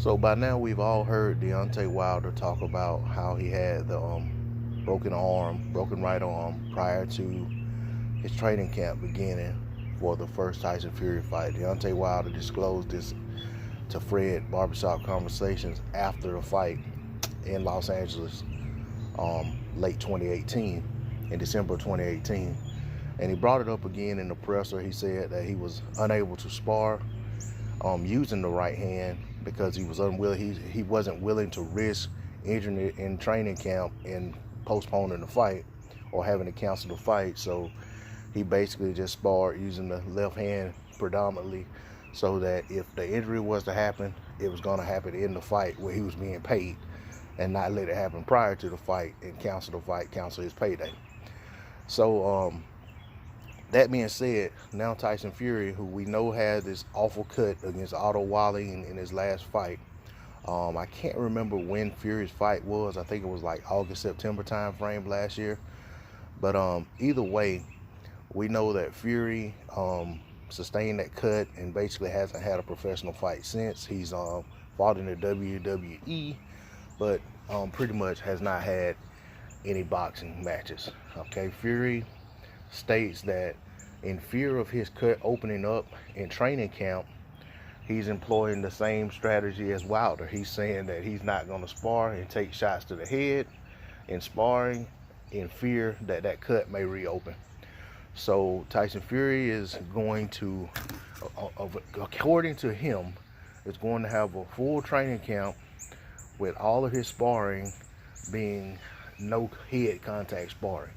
So by now we've all heard Deontay Wilder talk about how he had the broken right arm prior to his training camp beginning for the first Tyson Fury fight. Deontay Wilder disclosed this to Fred Barbershop Conversations after the fight in Los Angeles, late 2018, in December 2018. And he brought it up again in the presser. He said that he was unable to spar using the right hand because he was unwilling. He wasn't willing to risk injuring it in training camp and postponing the fight or having to cancel the fight. So he basically just sparred using the left hand predominantly, so that if the injury was to happen, it was going to happen in the fight where he was being paid, and not let it happen prior to the fight and cancel the fight, cancel his payday. So that being said, now Tyson Fury, who we know had this awful cut against Otto Wally in his last fight. I can't remember when Fury's fight was. I think it was like August, September time frame last year. But either way, we know that Fury sustained that cut and basically hasn't had a professional fight since. He's fought in the WWE, but pretty much has not had any boxing matches. Okay, Fury states that in fear of his cut opening up in training camp, he's employing the same strategy as Wilder. He's saying that he's not going to spar and take shots to the head in sparring in fear that that cut may reopen. So Tyson Fury is going to, according to him, is going to have a full training camp with all of his sparring being no head contact sparring.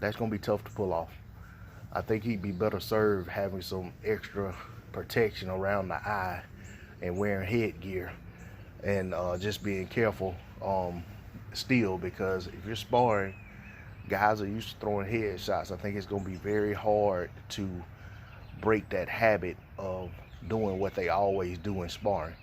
That's going to be tough to pull off. I think he'd be better served having some extra protection around the eye and wearing headgear and just being careful still, because if you're sparring, guys are used to throwing head shots. I think it's going to be very hard to break that habit of doing what they always do in sparring,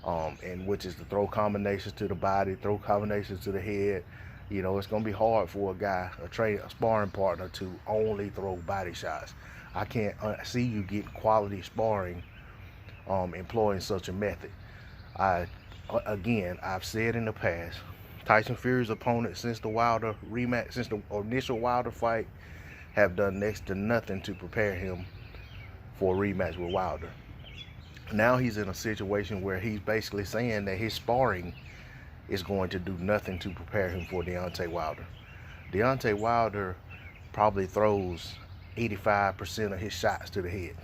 and which is to throw combinations to the body, throw combinations to the head. You know, it's going to be hard for a guy, a sparring partner, to only throw body shots. I can't see you getting quality sparring employing such a method. Again, I've said in the past, Tyson Fury's opponent since the Wilder rematch, since the initial Wilder fight, have done next to nothing to prepare him for a rematch with Wilder. Now he's in a situation where he's basically saying that his sparring is going to do nothing to prepare him for Deontay Wilder. Deontay Wilder probably throws 85% of his shots to the head.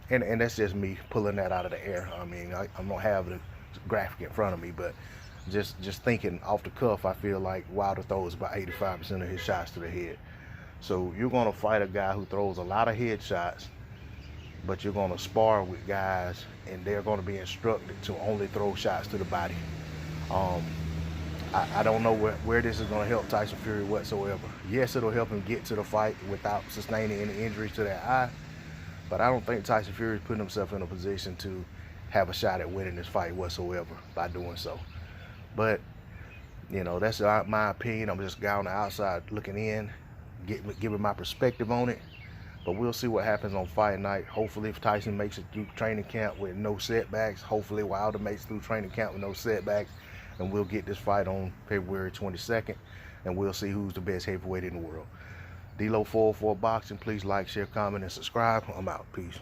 And that's just me pulling that out of the air. I mean, I don't have the graphic in front of me, but just thinking off the cuff, I feel like Wilder throws about 85% of his shots to the head. So you're going to fight a guy who throws a lot of head shots, but you're going to spar with guys and they're going to be instructed to only throw shots to the body. I don't know where this is going to help Tyson Fury whatsoever. Yes, it'll help him get to the fight without sustaining any injuries to that eye, but I don't think Tyson Fury is putting himself in a position to have a shot at winning this fight whatsoever by doing so. But, you know, that's my opinion. I'm just a guy on the outside looking in, giving my perspective on it. But we'll see what happens on fight night. Hopefully, if Tyson makes it through training camp with no setbacks, hopefully Wilder makes it through training camp with no setbacks, and we'll get this fight on February 22nd, and we'll see who's the best heavyweight in the world. D-Lo 404 Boxing, please like, share, comment, and subscribe. I'm out. Peace.